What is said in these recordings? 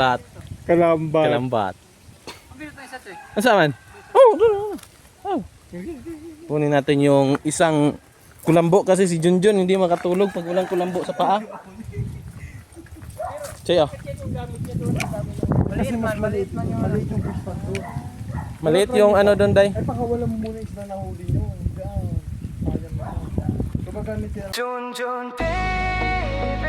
Kalambat. Kalambat. Ang saman? Oh. Kunin natin yung isang kulambo kasi si Junjun hindi makatulog pag walang kulambo sa paa. Chayo. Kasi mas maliit man yung fish pond doon. Maliit yung ano doon, Day. Ay, pakawalan mo muna isla na huli nyo. Diyan. Sayang mo. Gumagamit sila. Junjun TV,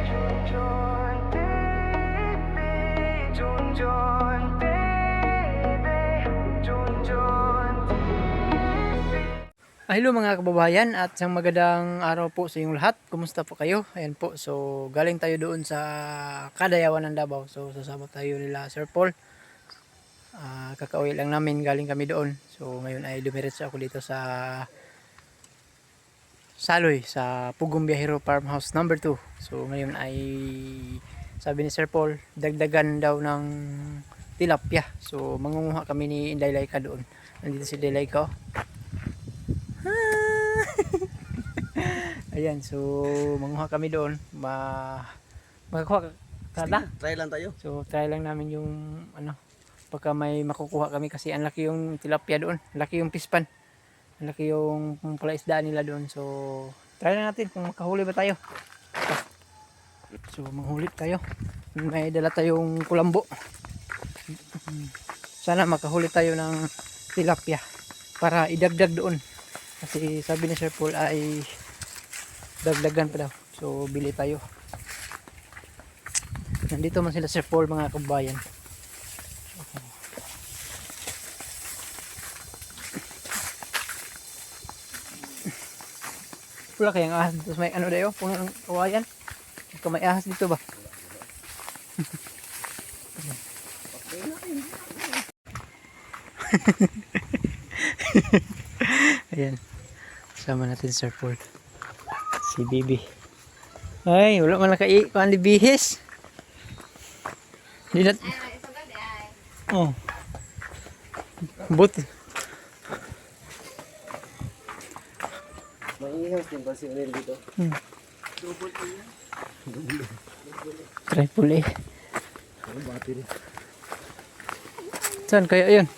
Junjun TV, Junjun TV, Junjun TV. Hello mga kababayan at isang magandang araw po sa inyong lahat. Kumusta po kayo? Ayan po, so galing tayo doon sa Kadayawan ng Davao. So sasama tayo nila Sir Paul. Kakauwi lang namin, galing kami doon. So ngayon ay dumiretso ako dito sa Saloy, sa Pugong Biyahero Farmhouse number 2. So ngayon ay sabi ni Sir Paul, dagdagan daw ng tilapia. So mangunguha kami ni Inday Laika doon. Nandito si Inday Laika. Ayan, so manguha kami doon. Makakuha kada. Try lang tayo. So try lang namin yung ano, pagka may makukuha kami kasi ang laki yung tilapia doon, laki yung pispan, ang laki yung palaisdaan nila doon. So try na natin kung makahuli ba tayo. So manghuli tayo, may dala tayong kulambo. Sana makahuli tayo ng tilapia para idagdag doon kasi sabi ni Sir Paul ay dagdagan pa daw. So bili tayo. Nandito man sila Sir Paul, mga kabayan. Wala kayang ahas. Tapos may ano dayo, puno ng kawayan. Ikaw may ahas dito ba? Ayan. Kasama natin Sir Paul. Si Bibi. Ay, wala man nakai. Kuhan di bihis. Hindi na. Oh. Buti. Maingos din ba si Unil dito? Triple A. Battery. Saan kaya yun?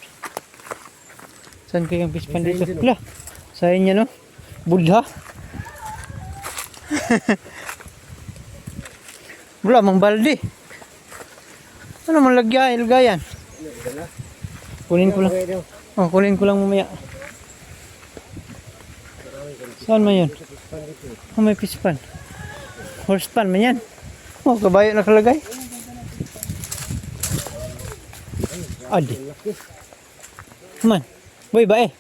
Saan kaya yung fish pan dito? Wala. Sa inyo no? Budha. Wala mang balde. Ano mang lagayan? Kunin ko lang. Oh, kunin ko lang mamaya. Saan man yun? Oh, may fish pan. Horse pan man yan. Oh, kabayo nakalagay. Adi. Man. Boy ba eh?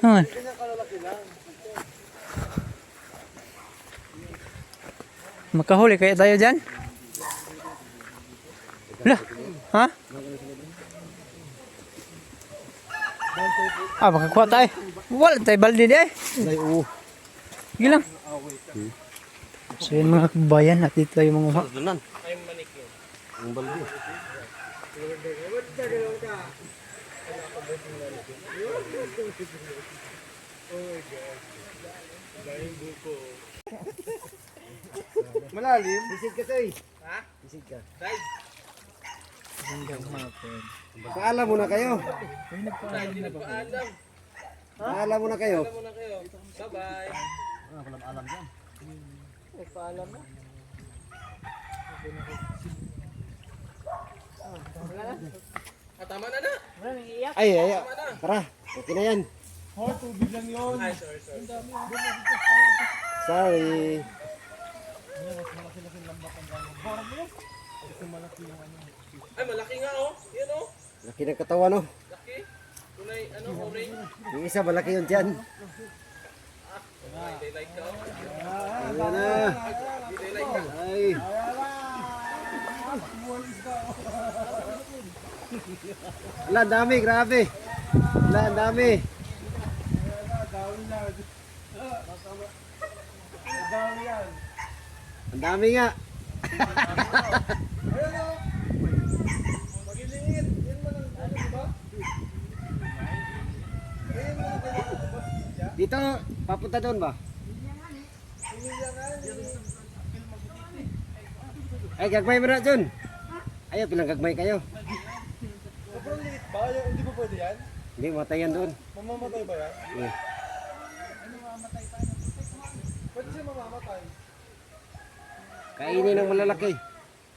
Man. Makahuli kaya tayo dyan? Wala. Ha? Makakuha tayo. Wala tayo balde di eh. Sige lang. So yun mga kabayan, at dito tayo manguha. Ang balde. Malalim? Bisid ka tayo. Ha? Bisid ka. Paalam muna kayo. Paalam muna kayo. Bye-bye. Walang alam yan. Paalam na. Tama na na. Ay. Tara. Okay na yan. Oh, tubig lang yun. Ay, sorry. Sorry. Ay, malaki nga oh. Yan oh. Laki ng katawan, no? Laki. Kulay, ano, orange. Yung isa malaki yun dyan. They like ka. Ayan na. Ay. Ala, ang dami, grabe. Ala, ang dami. Ang dami nga. Dito, papunta doon ba? Ay, gagmay mo na, Jun. Ayaw, pilang gagmay kayo. Sobrang liit ba? Hindi ba pwede yan? Hindi, matayan doon. Mamamatay ba yan? Eh. Pwede siya mamamatay. Kainin ng malalaki.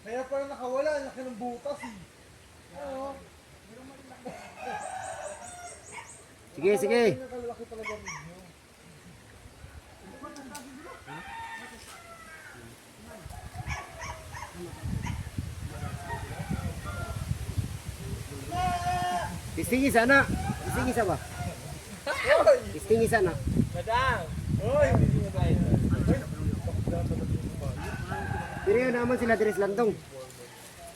Kaya pala nakawala, ang laki ng butas eh. Oo. Sige, sige. Nakalaki talaga rin nyo. Tistingi sana. Tistingi sa ba? Tistingi sana. Oy! Pero yun naman sila Dres Lantong.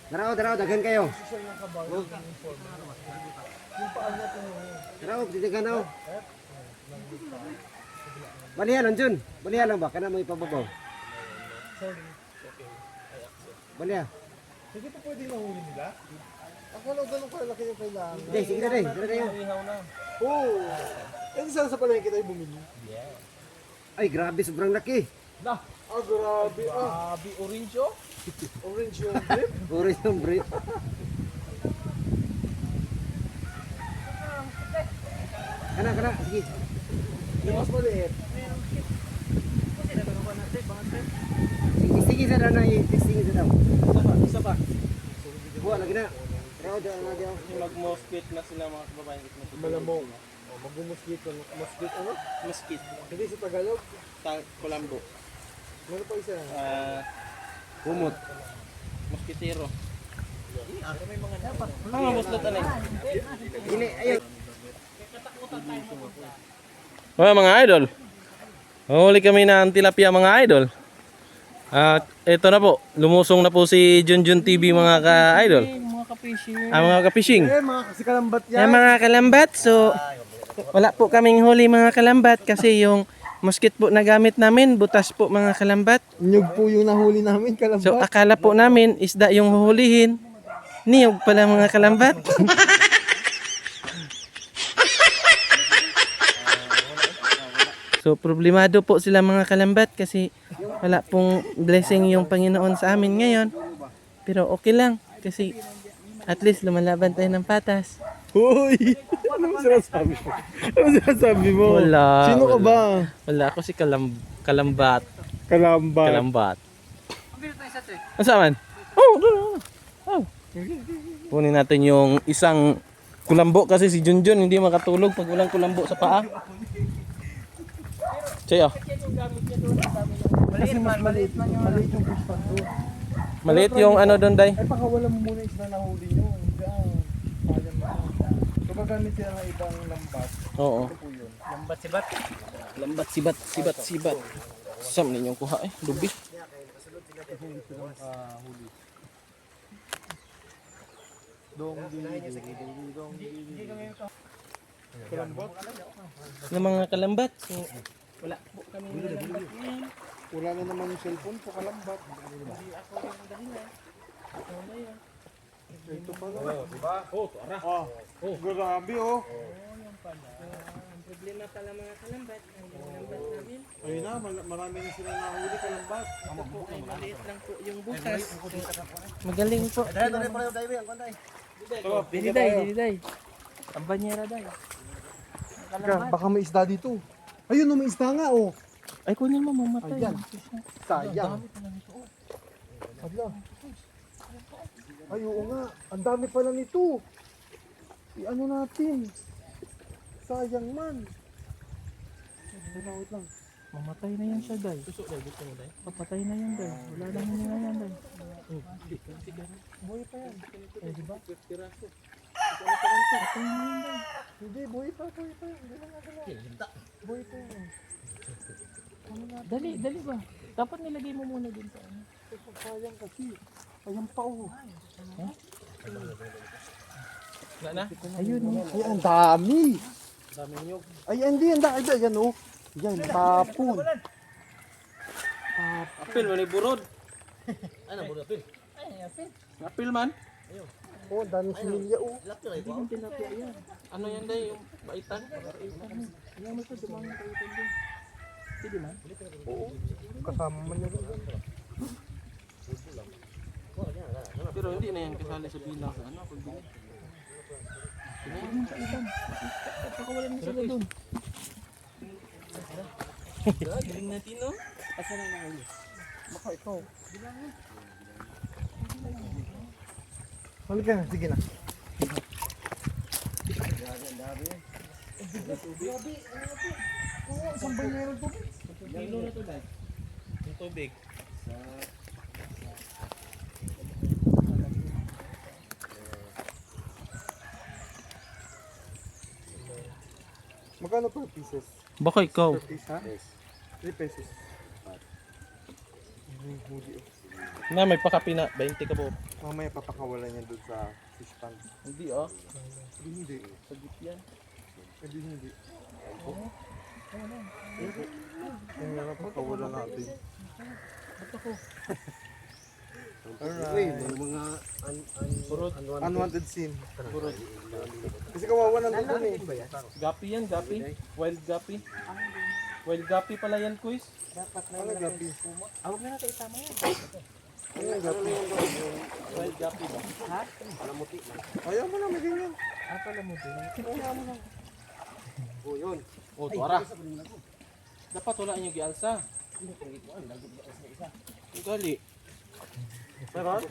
Daraw, daghan kayo. Daraw, ditigan na. Balihan lang, Jun. Balihan lang ba? Kana mo ipababaw. Balihan. Hindi pa pwede nahuli nila? Akala ko ganun kalaki yung kailangan. Hindi, sige na rin. Dara kayo. Oo! Eh, saan sa palengke tayo bumili? Ay, grabe, sobrang laki. Ah, grabe. Grabe, orange oh. Orange yung grip. Orange yung brief. Kana, sige. Yung mas maliit. Sige sa daw na, sige sa daw. Isa pa. Buwa, lagi na. Daraw, na daw. Mag-mosquit na sila mga kababayan. Malamong. Oh, mag-mosquito. Mosquito ano? Mosquit. Hindi sa Tagalog. Kulambo. Meron pa isa. Kumot. Mosquitero. Mga muslot ano eh. Dili, ayun. Mga idol. Huli kami ng tilapia mga idol. At ito na po, lumusong na po si Junjun TV mga ka-idol. Mga ka-fishing. Eh, mga kasi kalambat yan. Mga kalambat, so wala po kaming huli mga kalambat kasi yung mosquit po na gamit namin, butas po mga kalambat. Nyug po yung nahuli namin, kalambat. So akala po namin isda yung huhulihin. Niyog pala mga kalambat. So problemado po sila mga kalambat kasi wala pong blessing yung Panginoon sa amin ngayon. Pero okay lang kasi at least lumalaban tayo ng patas. Hoy! Anong sinasabi mo? Anong sinasabi mo? Wala. Sino ka ba? Wala ako si kalambat. Kalambat. Kalambat. Ang saan? Oh, doon. Oh. Kunin natin yung isang kulambo kasi si Junjun hindi makatulog pag walang kulambo sa paa. Cheyo. Kasi mas maliit yung fish pan doon. Maliit yung ano doon, Day. Ay, pakawala mo muna yung isda na huli nyo. Diyan. Kaya mo. Gumagamit sila ng ibang lambat. Oo. Ito po yun. Lambat sibat. Sam ninyong kuha eh, lubi. Kalambot. Ng mga kalambat. So, Wala na naman yung cellphone po kalambat. Ito pala. Diba? Tara. Grabe oh. problema pala mga kalambat. Ang kalambat namin. Ayun na, marami na sila nahuli kalambat. Ay maliit lang po yung butas. Magaling po. Dili day. Ang banyera day. Baka may isda dito. Ayun, may isda nga oh. Ay kunin mo mamatay. Ayan. Sayang. Ay, oo nga. Ang dami pala nito. I-ano natin. Sayang man. Wait lang. Mamatay na yan siya day. Papatay na yan day. Wala na yan day. Buhay pa yan. Eh, di ba? Hindi, buhay pa. Hindi na nga. Buhay pa yan. Dali ba? Dapat nilagay mo muna din sa ano. Sayang kasi. Ayan pa oh. Ayun oh. Ay, ang dami. Ay, hindi. Ang dami. Ayan oh. Yan, tapon. Apil man ni burod. Ano burod apil? Apil man. Oh, ang daming similya oh. Ano yan day yung baitan? Oo. Kasama man yun. Pero hindi na yan kasali sa bilang sa ano, pagbili. Pakawalan mo sila doon. Galing natin, no? Asa na na ngayon? Baka ikaw. Halika na, sige na. Oo, isang banyero to. Kilo na to, Dad. Yung tubig. Magkano per pieces? Baka ikaw. Per piece, ha? 3 pesos. Na, may pakapi na. 20 ka po. Mamaya papakawalan niya doon sa fish pan. Hindi, oh. Hindi. Sagit yan. Hindi. Yung nga papakawalan natin. Uy, may mga Unwanted scene. Kasi kawawa nandun eh. Gapi yan, gapi. Wild gapi. Wild gapi pala yan, Kuis. Ano gapi? Awag na natin isama yan. Ano yung gapi? Wild gapi ba? Ayaw mo na, may ganyan. Oh, yun. Oh, tuara. Dapat wala niyo gialsa. Gali. Meron?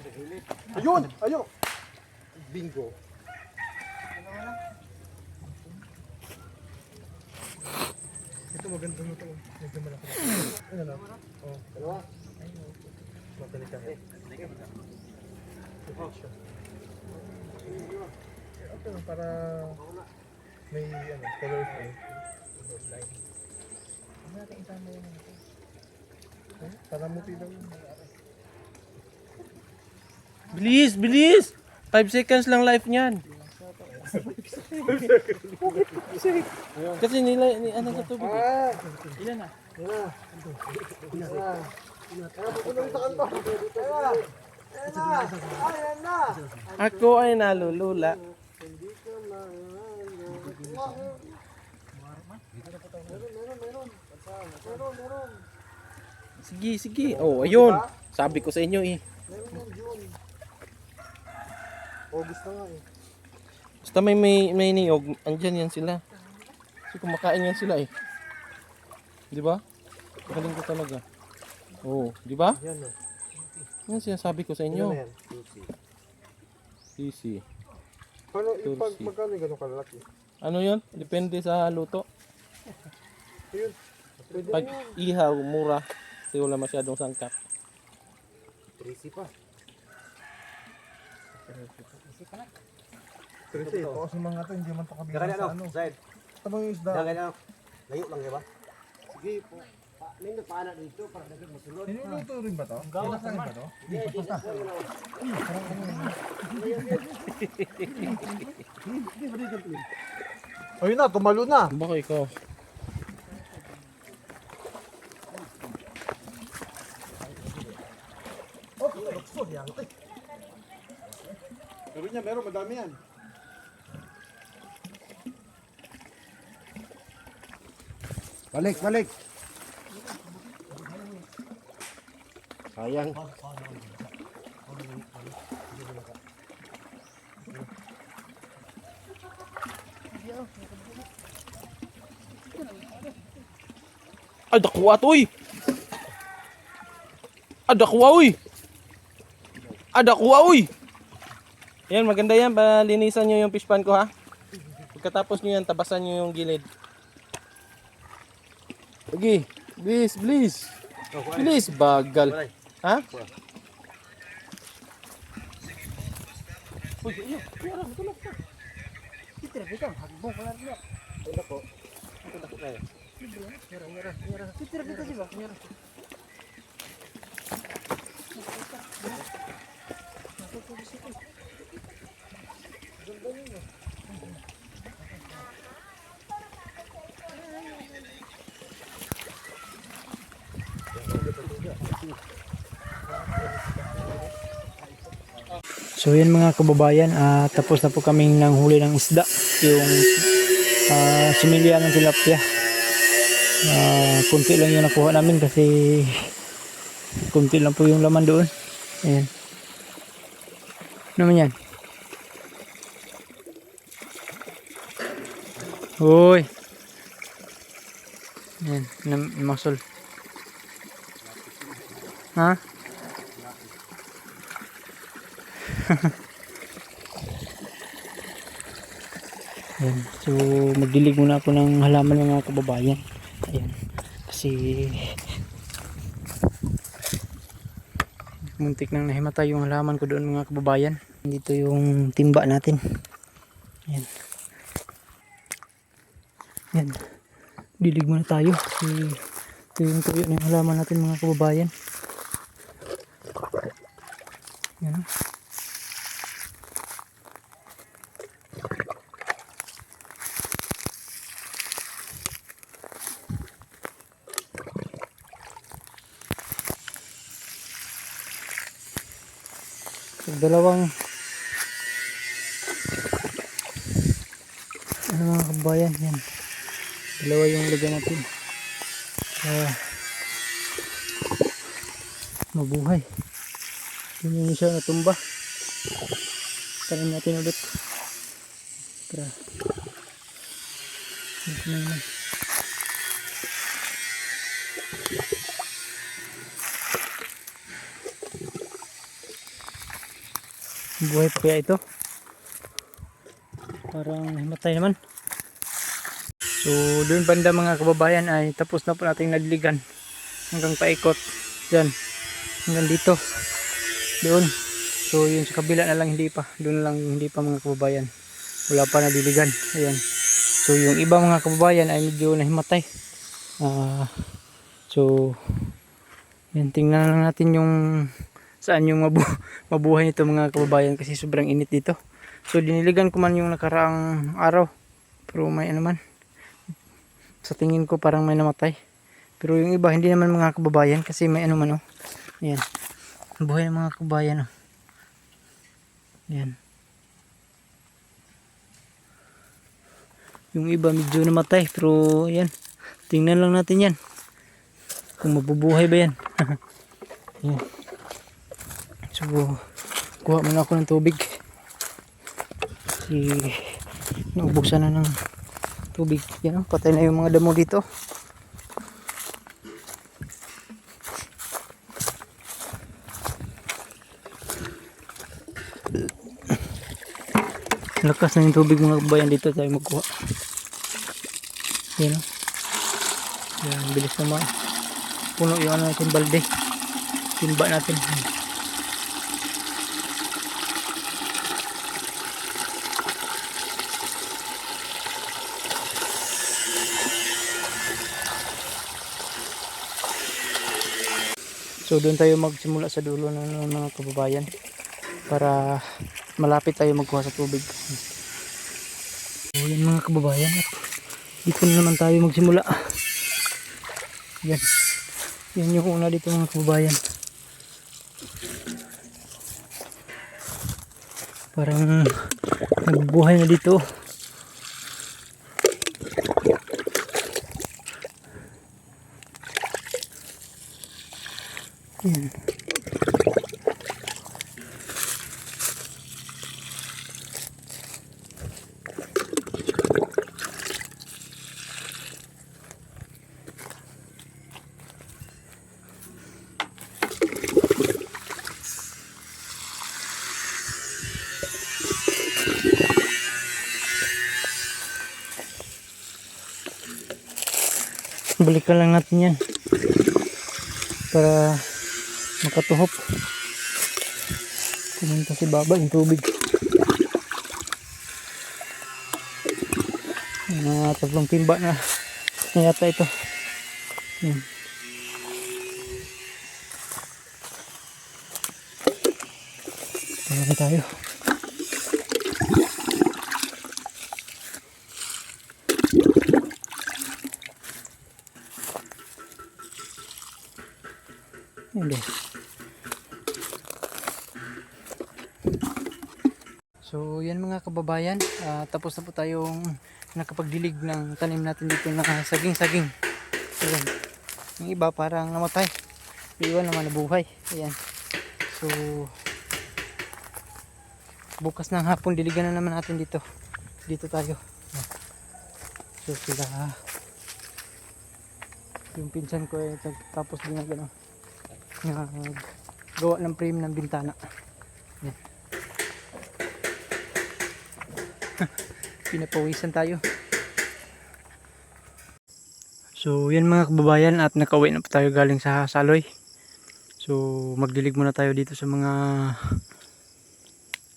Ayun! Ayun! Bingo. Ito maganda na ito. Medyo malaki. Ano na? Oh. Dalawa. Madali ka. Okay lang para may ano, colorful. Line. Para muti lang. Bilis, bilis! 5 seconds lang life niyan. Kasi nila, ano sa tubig eh. Ah! Ilan na? Ako ay nalulula. Sige, sige. Oh, ayun. Sabi ko sa inyo eh. August na nga eh. Basta may niyog, andyan yan sila. Kasi kumakain yan sila eh. Di ba? Galing ko talaga. Oo, di ba? Yan o. Yan sinasabi ko sa Ano inyo. na yan? Easy. Paano, pag Tulsi. magkano yung gano'ng kalalaki? Ano yun? Depende sa luto. Ayun. Pwede Pag na yun. ihaw, mura. Kasi wala masyadong sangkap. 3C pa. 13. Pakas yung mga ito, hindi man ito kabilang Dagan sa ano? ano. Zaid. Ito mo yung isda. Dagan ano? Layo lang, di ba? Sige po. May nagpaana dito para dagan masulod. Niluluto rin ba ito? Gawas naman ba ito? Ayun na, tumalo na. Baka ikaw. Oh, luksod yan. Meron niya, meron. Madami yan. Balik, balik. Sayang. Ay, dakuha to eh. Dakuha uy. Dakuha uy. Yan, maganda yan. Linisan nyo yung fish pan ko ha. Pagkatapos nyo yan, tabasan nyo yung gilid. Sige. Please, please. Please, bagal. Ha? Uy, iyo. So yan mga kababayan, tapos na po kaming nanghuli ng isda, yung similya ng tilapia. Kunti lang yung nakuha namin kasi kunti lang po yung laman doon. Ayan. Ano man yan? Uy. Yan, masol. Ha? Ayan. So magdilig muna ako ng halaman ng mga kababayan. Ayan. Kasi muntik nang nahimatay yung halaman ko doon mga kababayan. Dito yung timba natin. Ayan. Ayan. Dilig muna tayo. Kasi ito yung tuyo ng halaman natin mga kababayan. Ayan. So, dalawang mga kabayan yan, dalawa yung lagyan natin mabuhay. Yun yung isa natumba, tanim natin ulit para ito na naman. Buhay pa kaya ito? Parang himatay naman. So doon banda mga kababayan ay tapos na po nating nadiligan hanggang paikot dyan hanggang dito doon. So yun sa kabila na lang hindi pa, doon lang hindi pa mga kababayan, wala pa nadiligan. Ayan. So yung iba mga kababayan ay medyo nahimatay. So yan, tingnan lang natin yung saan yung mabuhay nito mga kababayan kasi sobrang init dito. So diniligan ko man yung nakaraang araw pero may ano man, sa tingin ko parang may namatay. Pero yung iba hindi naman mga kababayan kasi may ano man oh. Ayan. Buhay ng mga kababayan oh. Ayan. Yung iba medyo namatay pero ayan. Tingnan lang natin yan. Kung mabubuhay ba yan. Ayan. So kuha muna ako ng tubig. Kasi naubusan na ng tubig. Yan, patay na yung mga damo dito. Lakas na yung tubig mga kabayan, dito tayo magkuha. Yan o. Yan, bilis naman. Puno yung ano natin balde. Timba natin. So doon tayo magsimula sa dulo ng mga kababayan para malapit tayo magkuha sa tubig. So yan mga kababayan, at dito na naman tayo magsimula. Yan. Yan yung una dito mga kababayan. Parang nagbuhay na dito. Yan. Balikan lang natin yan para makatuhop. Pumunta si baba yung tubig. Mga tatlong timba na yata ito. Yan. Marami tayo. Hindi. So yan mga kababayan, tapos na po tayong nakapagdilig ng tanim natin dito na saging-saging. Ayan. Yung iba parang namatay, yung iba naman nabuhay. Ayan. So bukas ng hapon diligan na naman natin dito. Dito tayo. So sila yung pinsan ko ay tapos din na gano'n. Gawa ng frame ng bintana. Yan. Pinapawisan tayo. So yan mga kababayan, at nakauwi na po tayo galing sa Saloy. So magdilig muna tayo dito sa mga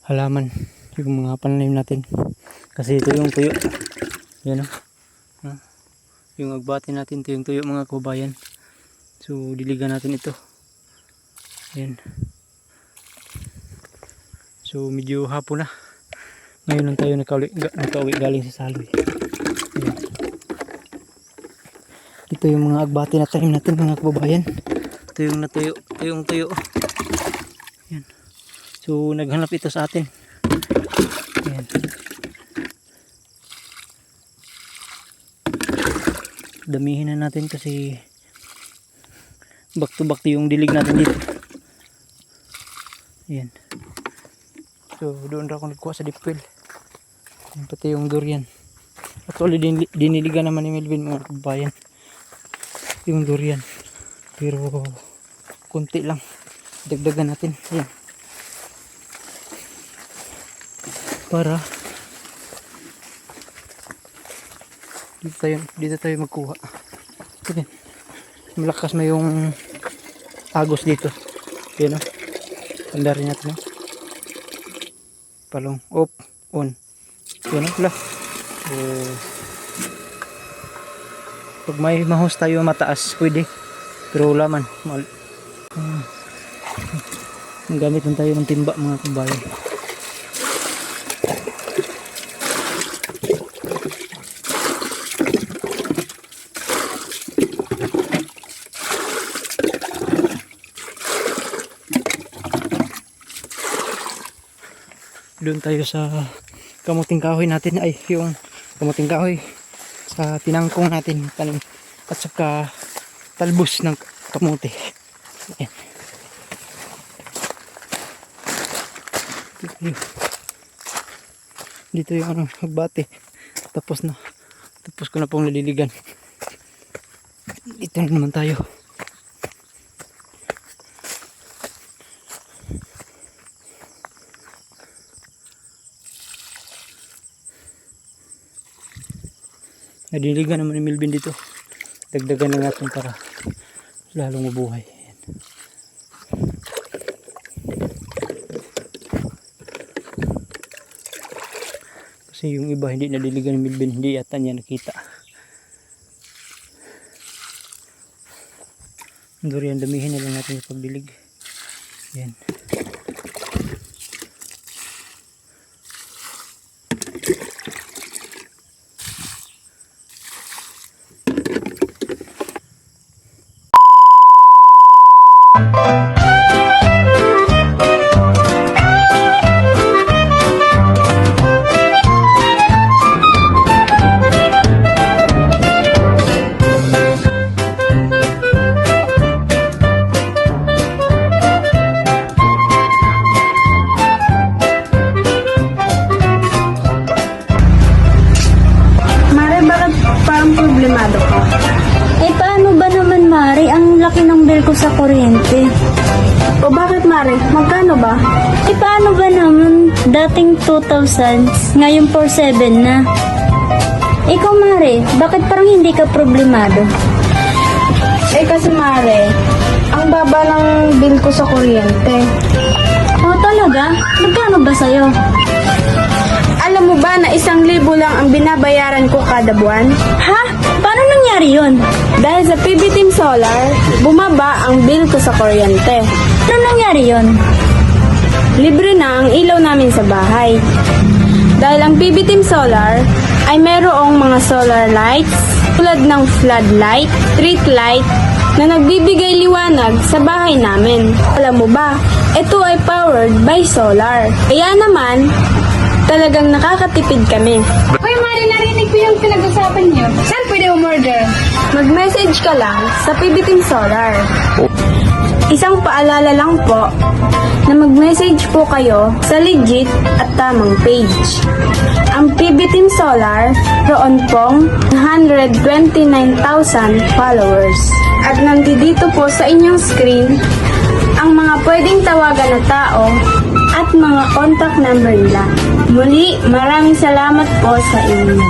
halaman, yung mga pananim natin. Kasi ito yung tuyo. Yan o. Yung agbati natin, ito yung tuyo mga kababayan. So diligan natin ito. Yan. So medyo hapon na. Ngayon lang tayo nakauwi galing sa Saloy. Yan. Ito yung mga agbati na tanim natin mga kababayan. Ito yung natuyo. Ito yung tuyo. Yan. So naghanap ito sa atin. Yan. Damihin na natin kasi back to back yung dilig natin dito. Yan. So doon ako nagkuha sa deep well. Yan, pati yung durian. Actually diniligan naman ni Melvin mga kababayan yung durian, pero kunti lang, dagdagan natin. Yan. Para dito tayo magkuha. Yan. Malakas na yung agos dito. Yan o. Tanda rin natin o. Palong off, on. Yan o pala. Pag may mahos tayo mataas, pwede. Pero wala man. Gamit lang tayo ng timba mga kabayan. Doon tayo sa kamuting kahoy natin, ay yung kamuting kahoy sa tinangkong natin tanim, at saka talbos ng kamuti. Ayan. Dito yung ano, magbate. Tapos ko na pong naliligan. Dito na naman tayo. Nadiligan naman ni Melvin dito. Dagdagan na natin para lalong mabuhay. Ayan. Kasi yung iba hindi nadiligan ni Melvin, hindi yata niya nakita. Durian, damihin na lang natin yung pagdilig. Ayan. ko sa kuryente. O bakit, Mare? Magkano ba? Eh paano ba naman? Dating 2,000, ngayon 4,700 na. Ikaw, Mare, bakit parang hindi ka problemado? Eh kasi, Mare, ang baba ng bill ko sa kuryente. Oh, talaga? Magkano ba sa'yo? Alam mo ba na 1,000 lang ang binabayaran ko kada buwan? Ha? Paano nangyari yun? Dahil sa PB Team Solar, bumaba ang bill ko sa kuryente. Ano nangyari yun? Libre na ang ilaw namin sa bahay. Dahil ang PB Team Solar ay mayroong mga solar lights tulad ng floodlight, street light na nagbibigay liwanag sa bahay namin. Alam mo ba, ito ay powered by solar. Kaya naman, talagang nakakatipid kami. Hoy, Mari, narinig ko yung pinag-usapan niyo. Saan pwede umorder? Mag-message ka lang sa PB Team Solar. Isang paalala lang po, na mag-message po kayo sa legit at tamang page. Ang PB Team Solar, roon pong 129,000 followers. At nandito po sa inyong screen ang mga pwedeng tawagan na tao at mga contact number nila. Muli, maraming salamat po sa inyo.